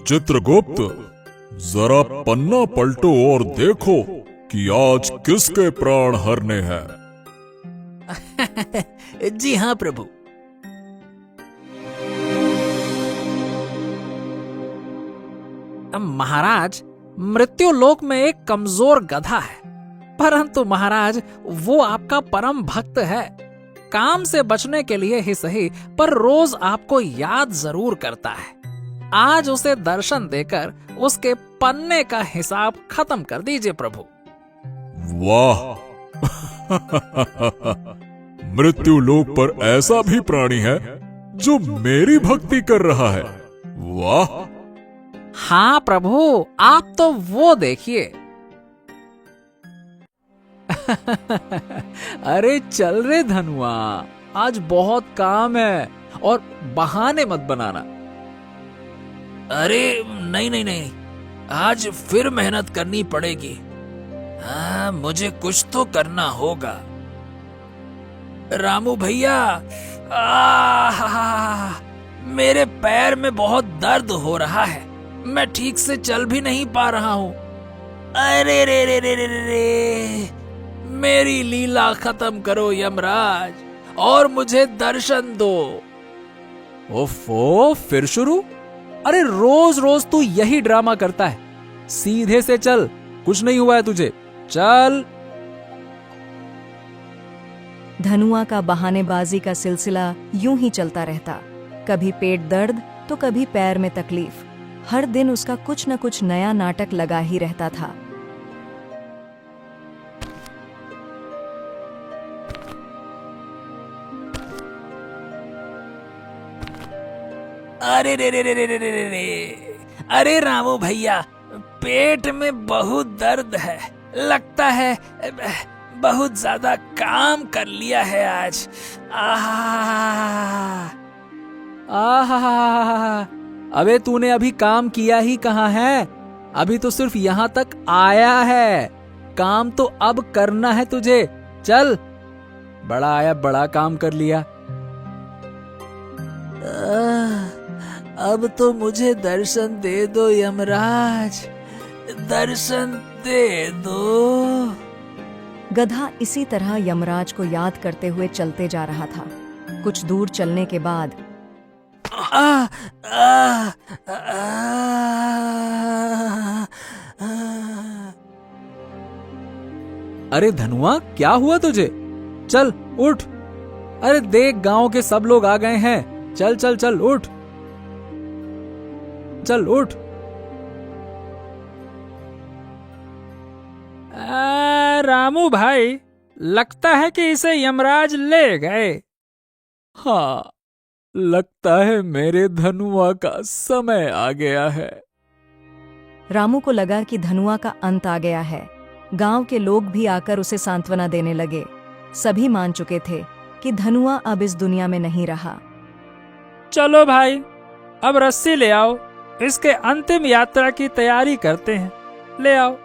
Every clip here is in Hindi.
चित्रगुप्त, जरा पन्ना पलटो और देखो कि आज किसके प्राण हरने हैं। जी हाँ प्रभु। महाराज, मृत्युलोक में एक कमजोर गधा है, परंतु महाराज वो आपका परम भक्त है। काम से बचने के लिए ही सही, पर रोज आपको याद जरूर करता है। आज उसे दर्शन देकर उसके पन्ने का हिसाब खत्म कर दीजिए प्रभु। वाह! मृत्युलोक पर ऐसा भी प्राणी है जो मेरी भक्ति कर रहा है। वाह! हाँ प्रभु, आप तो वो देखिए। अरे चल रे धनुआ, आज बहुत काम है और बहाने मत बनाना। अरे नहीं नहीं नहीं, आज फिर मेहनत करनी पड़ेगी। हाँ, मुझे कुछ तो करना होगा। रामू भैया, मेरे पैर में बहुत दर्द हो रहा है, मैं ठीक से चल भी नहीं पा रहा हूँ। अरे रे रे रे रे रे, मेरी लीला खत्म करो यमराज और मुझे दर्शन दो। ओफो, फिर शुरू? अरे रोज रोज तू यही ड्रामा करता है। सीधे से चल, कुछ नहीं हुआ है तुझे, चल। धनुआ का बहानेबाजी का सिलसिला यूं ही चलता रहता। कभी पेट दर्द तो कभी पैर में तकलीफ। हर दिन उसका कुछ न कुछ नया नाटक लगा ही रहता था। अरे रे रे रे रे रे रे रे रे, अरे रामू भैया, पेट में बहुत दर्द है, लगता है बहुत ज्यादा काम कर लिया है आज। अबे तूने अभी काम किया ही कहाँ है? अभी तो सिर्फ यहाँ तक आया है। काम तो अब करना है तुझे। चल, बड़ा आया, बड़ा काम कर लिया। अब तो मुझे दर्शन दे दो यमराज, दर्शन दे दो। गधा इसी तरह यमराज को याद करते हुए चलते जा रहा था। कुछ दूर चलने के बाद अरे धनुआ, क्या हुआ तुझे? चल उठ। अरे देख, गांव के सब लोग आ गए हैं। चल चल चल, उठ, चल उठ। रामू भाई, लगता है कि इसे यमराज ले गए। हाँ, लगता है मेरे धनुआ का समय आ गया है। रामू को लगा कि धनुआ का अंत आ गया है। गांव के लोग भी आकर उसे सांत्वना देने लगे। सभी मान चुके थे कि धनुआ अब इस दुनिया में नहीं रहा। चलो भाई, अब रस्सी ले आओ, इसके अंतिम यात्रा की तैयारी करते हैं। ले आओ।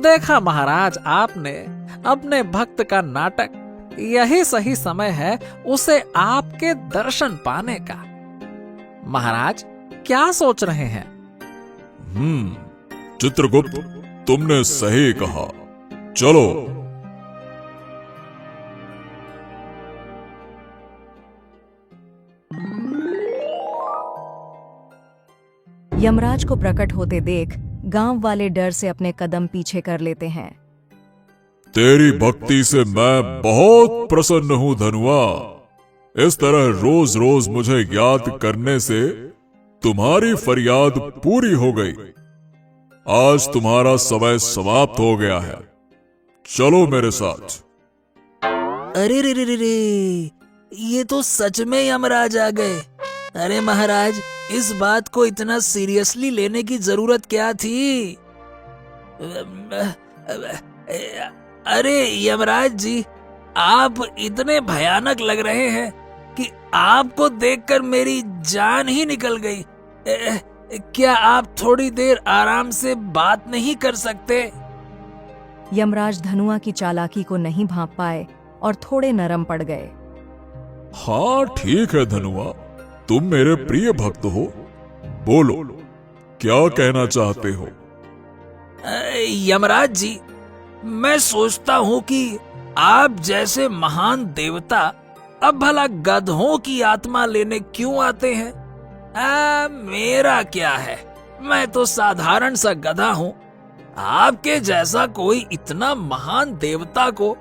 देखा महाराज, आपने अपने भक्त का नाटक। यही सही समय है उसे आपके दर्शन पाने का। महाराज, क्या सोच रहे हैं? चित्रगुप्त, तुमने सही कहा। चलो। यमराज को प्रकट होते देख गांव वाले डर से अपने कदम पीछे कर लेते हैं। तेरी भक्ति से मैं बहुत प्रसन्न हूँ धनुआ। इस तरह रोज रोज मुझे याद करने से तुम्हारी फरियाद पूरी हो गई। आज तुम्हारा समय समाप्त हो गया है। चलो मेरे साथ। अरे रे रे रे रे, ये तो सच में यमराज आ गए। अरे महाराज, इस बात को इतना सीरियसली लेने की जरूरत क्या थी? अरे यमराज जी, आप इतने भयानक लग रहे हैं कि आपको देखकर मेरी जान ही निकल गई। क्या आप थोड़ी देर आराम से बात नहीं कर सकते? यमराज धनुआ की चालाकी को नहीं भांप पाए और थोड़े नरम पड़ गए। हाँ ठीक है धनुआ, तुम मेरे प्रिय भक्त हो, बोलो क्या कहना चाहते हो? यमराज जी, मैं सोचता हूँ कि आप जैसे महान देवता अब भला गधों की आत्मा लेने क्यों आते हैं? मेरा क्या है, मैं तो साधारण सा गधा हूँ। आपके जैसा कोई इतना महान देवता को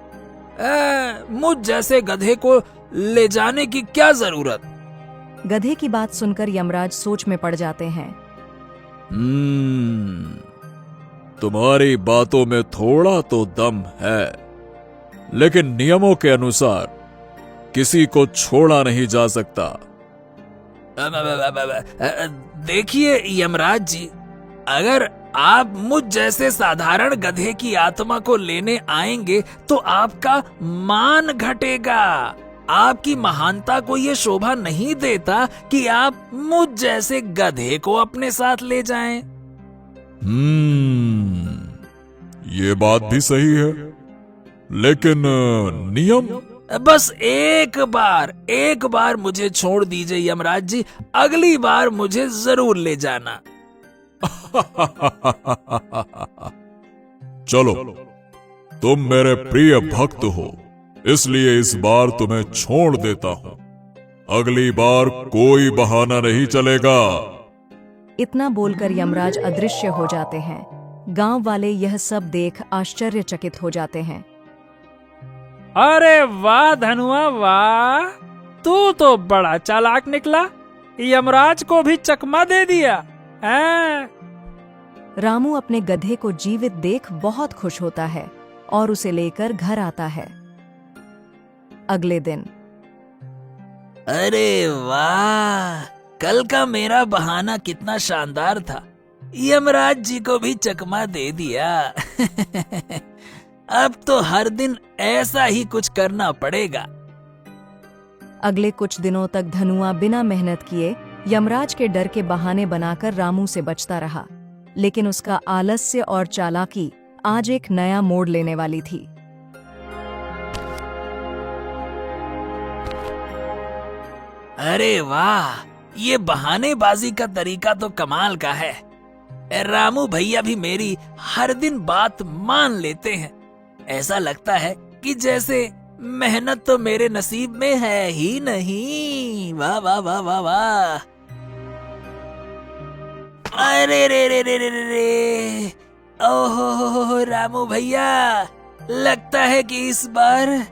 मुझ जैसे गधे को ले जाने की क्या जरूरत? गधे की बात सुनकर यमराज सोच में पड़ जाते हैं। तुम्हारी बातों में थोड़ा तो दम है, लेकिन नियमों के अनुसार किसी को छोड़ा नहीं जा सकता। देखिए यमराज जी, अगर आप मुझ जैसे साधारण गधे की आत्मा को लेने आएंगे तो आपका मान घटेगा। आपकी महानता को ये शोभा नहीं देता कि आप मुझ जैसे गधे को अपने साथ ले जाएं। ये बात भी सही है, लेकिन नियम? बस एक बार मुझे छोड़ दीजिए यमराज जी, अगली बार मुझे जरूर ले जाना। चलो, तुम मेरे प्रिय भक्त हो, इसलिए इस बार तुम्हें छोड़ देता हूं। अगली बार कोई बहाना नहीं चलेगा। इतना बोलकर यमराज अदृश्य हो जाते हैं। गांव वाले यह सब देख आश्चर्यचकित हो जाते हैं। अरे वाह धनुआ वाह, तू तो बड़ा चालाक निकला, यमराज को भी चकमा दे दिया। रामू अपने गधे को जीवित देख बहुत खुश होता है और उसे लेकर घर आता है। अगले दिन, अरे वाह, कल का मेरा बहाना कितना शानदार था, यमराज जी को भी चकमा दे दिया। अब तो हर दिन ऐसा ही कुछ करना पड़ेगा। अगले कुछ दिनों तक धनुआ बिना मेहनत किए यमराज के डर के बहाने बनाकर रामू से बचता रहा, लेकिन उसका आलस्य और चालाकी आज एक नया मोड़ लेने वाली थी। अरे वाह, ये बहानेबाजी का तरीका तो कमाल का है। रामू भैया भी मेरी हर दिन बात मान लेते हैं। ऐसा लगता है कि जैसे मेहनत तो मेरे नसीब में है ही नहीं। वाह वाह वाह वाह वाह। अरे रे रे रे रे रे रे, ओहो रामू भैया, लगता है कि इस बार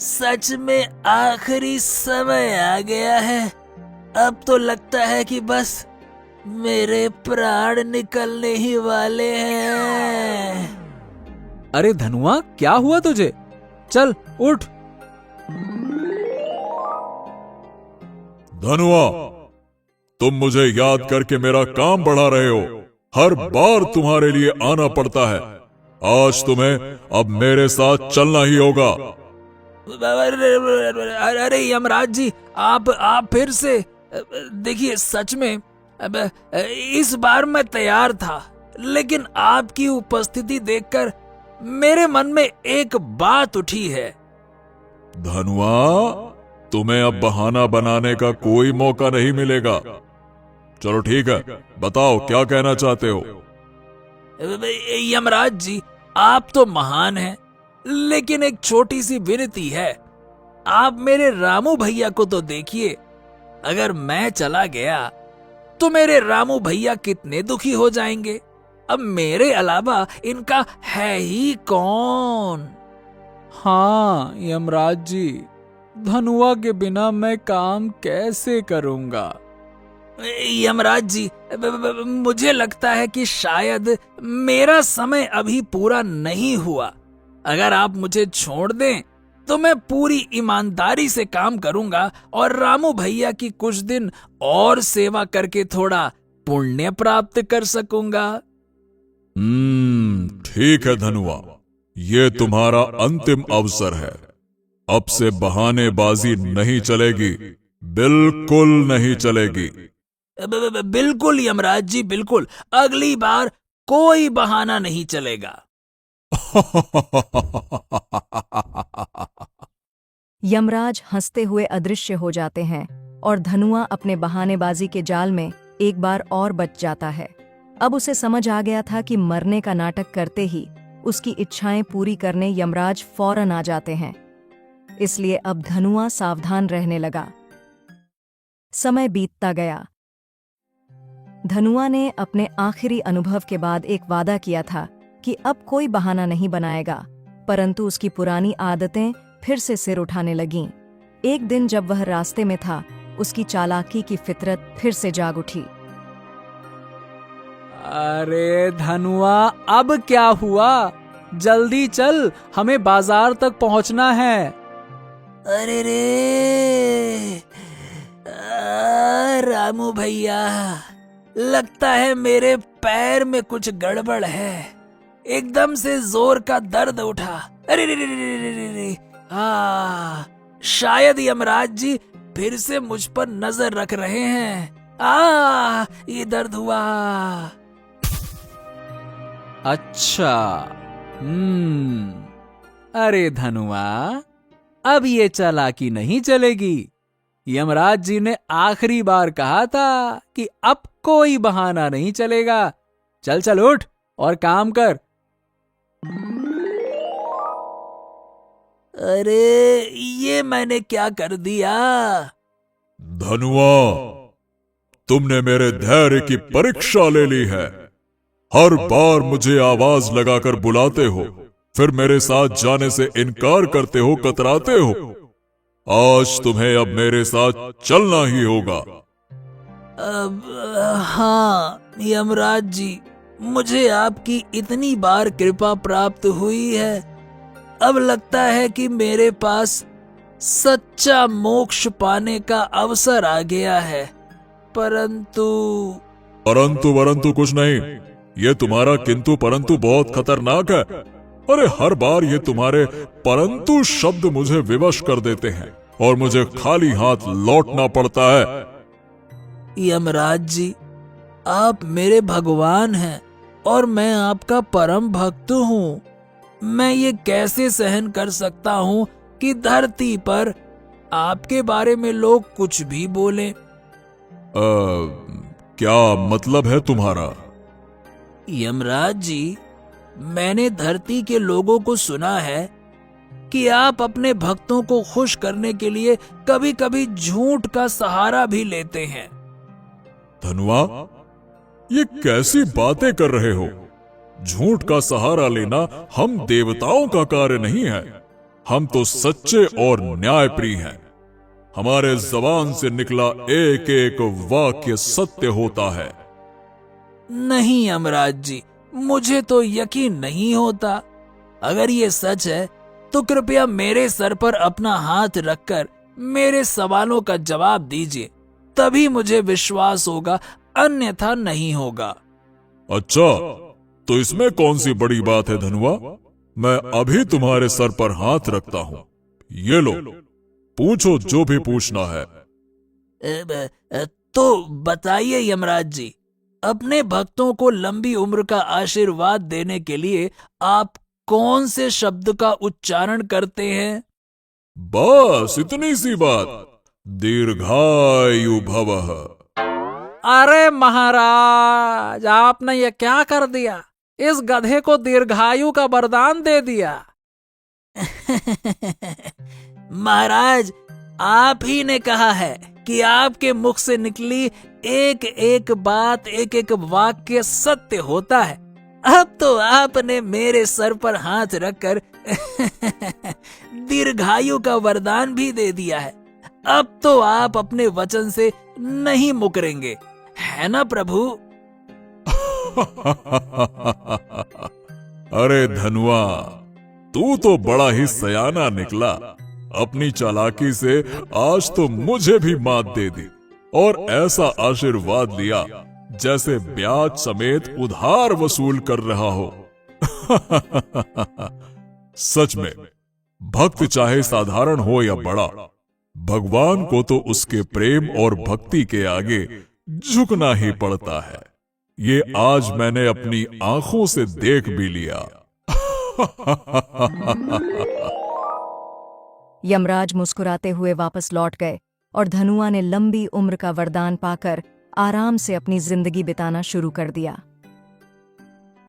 सच में आखिरी समय आ गया है। अब तो लगता है कि बस मेरे प्राण निकलने ही वाले हैं। अरे धनुआ, क्या हुआ तुझे? चल उठ। धनुआ, तुम मुझे याद करके मेरा काम बढ़ा रहे हो। हर बार तुम्हारे लिए आना पड़ता है। आज तुम्हें अब मेरे साथ चलना ही होगा। अरे यमराज जी, आप फिर से देखिए, सच में इस बार मैं तैयार था, लेकिन आपकी उपस्थिति देखकर मेरे मन में एक बात उठी है। धनुआ, तुम्हें अब बहाना बनाने का कोई मौका नहीं मिलेगा। चलो ठीक है, बताओ क्या कहना चाहते हो? यमराज जी, आप तो महान हैं, लेकिन एक छोटी सी विनती है। आप मेरे रामू भैया को तो देखिए। अगर मैं चला गया तो मेरे रामू भैया कितने दुखी हो जाएंगे। अब मेरे अलावा इनका है ही कौन? हाँ यमराज जी, धनुआ के बिना मैं काम कैसे करूंगा? यमराज जी, मुझे लगता है कि शायद मेरा समय अभी पूरा नहीं हुआ। अगर आप मुझे छोड़ दें तो मैं पूरी ईमानदारी से काम करूंगा और रामू भैया की कुछ दिन और सेवा करके थोड़ा पुण्य प्राप्त कर सकूंगा। ठीक है धनुआ, ये तुम्हारा अंतिम अवसर है। अब से बहानेबाजी नहीं चलेगी, बिल्कुल नहीं चलेगी। बिल्कुल यमराज जी, बिल्कुल। अगली बार कोई बहाना नहीं चलेगा। यमराज हंसते हुए अदृश्य हो जाते हैं और धनुआ अपने बहानेबाजी के जाल में एक बार और बच जाता है। अब उसे समझ आ गया था कि मरने का नाटक करते ही उसकी इच्छाएं पूरी करने यमराज फौरन आ जाते हैं। इसलिए अब धनुआ सावधान रहने लगा। समय बीतता गया। धनुआ ने अपने आखिरी अनुभव के बाद एक वादा किया था कि अब कोई बहाना नहीं बनाएगा, परंतु उसकी पुरानी आदतें फिर से सिर उठाने लगीं। एक दिन जब वह रास्ते में था, उसकी चालाकी की फितरत फिर से जाग उठी। अरे धनुआ, अब क्या हुआ? जल्दी चल, हमें बाजार तक पहुंचना है। अरे रे रामू भैया, लगता है मेरे पैर में कुछ गड़बड़ है। एकदम से जोर का दर्द उठा। अरे रे रे रे रे रे रे। शायद यमराज जी फिर से मुझ पर नजर रख रहे हैं। ये दर्द हुआ। अच्छा, अरे धनुआ, अब ये चालाकी नहीं चलेगी। यमराज जी ने आखिरी बार कहा था कि अब कोई बहाना नहीं चलेगा। चल चल उठ और काम कर। अरे ये मैंने क्या कर दिया? धनुआ, तुमने मेरे धैर्य की परीक्षा ले ली है। हर बार मुझे आवाज लगाकर बुलाते हो, फिर मेरे साथ जाने से इनकार करते हो, कतराते हो। आज तुम्हें अब मेरे साथ चलना ही होगा। हाँ यमराज जी, मुझे आपकी इतनी बार कृपा प्राप्त हुई है। अब लगता है कि मेरे पास सच्चा मोक्ष पाने का अवसर आ गया है। परंतु परंतु कुछ नहीं। ये तुम्हारा किंतु परंतु बहुत खतरनाक है। अरे हर बार ये तुम्हारे परंतु शब्द मुझे विवश कर देते हैं और मुझे खाली हाथ लौटना पड़ता है। यमराज जी, आप मेरे भगवान हैं और मैं आपका परम भक्त हूँ। मैं ये कैसे सहन कर सकता हूँ कि धरती पर आपके बारे में लोग कुछ भी बोलें। क्या मतलब है तुम्हारा? यमराज जी, मैंने धरती के लोगों को सुना है कि आप अपने भक्तों को खुश करने के लिए कभी कभी झूठ का सहारा भी लेते हैं। धनुआ, ये कैसी बातें कर रहे हो? झूठ का सहारा लेना हम देवताओं का कार्य नहीं है। हम तो सच्चे और न्यायप्रिय हैं। हमारे जबान से निकला एक एक वाक्य सत्य होता है। नहीं यमराज जी, मुझे तो यकीन नहीं होता। अगर ये सच है तो कृपया मेरे सर पर अपना हाथ रखकर मेरे सवालों का जवाब दीजिए, तभी मुझे विश्वास होगा, अन्यथा नहीं होगा। अच्छा, तो इसमें कौन सी बड़ी बात है धनुआ? मैं अभी तुम्हारे सर पर हाथ रखता हूँ। ये लो, पूछो जो भी पूछना है। तो बताइए यमराज जी, अपने भक्तों को लंबी उम्र का आशीर्वाद देने के लिए आप कौन से शब्द का उच्चारण करते हैं? बस इतनी सी बात, दीर्घायु भवः। अरे महाराज, आपने ये क्या कर दिया? इस गधे को दीर्घायु का वरदान दे दिया। महाराज, आप ही ने कहा है कि आपके मुख से निकली एक एक बात, एक एक वाक्य सत्य होता है। अब तो आपने मेरे सर पर हाथ रखकर दीर्घायु का वरदान भी दे दिया है। अब तो आप अपने वचन से नहीं मुकरेंगे, है ना प्रभु? अरे धनुआ, तू तो बड़ा ही सयाना निकला। अपनी चालाकी से आज तो मुझे भी मात दे दी और ऐसा आशीर्वाद दिया जैसे ब्याज समेत उधार वसूल कर रहा हो। सच में, भक्त चाहे साधारण हो या बड़ा, भगवान को तो उसके प्रेम और भक्ति के आगे झुकना ही पड़ता है। ये आज मैंने अपनी आंखों से देख भी लिया। यमराज मुस्कुराते हुए वापस लौट गए और धनुआ ने लंबी उम्र का वरदान पाकर आराम से अपनी जिंदगी बिताना शुरू कर दिया।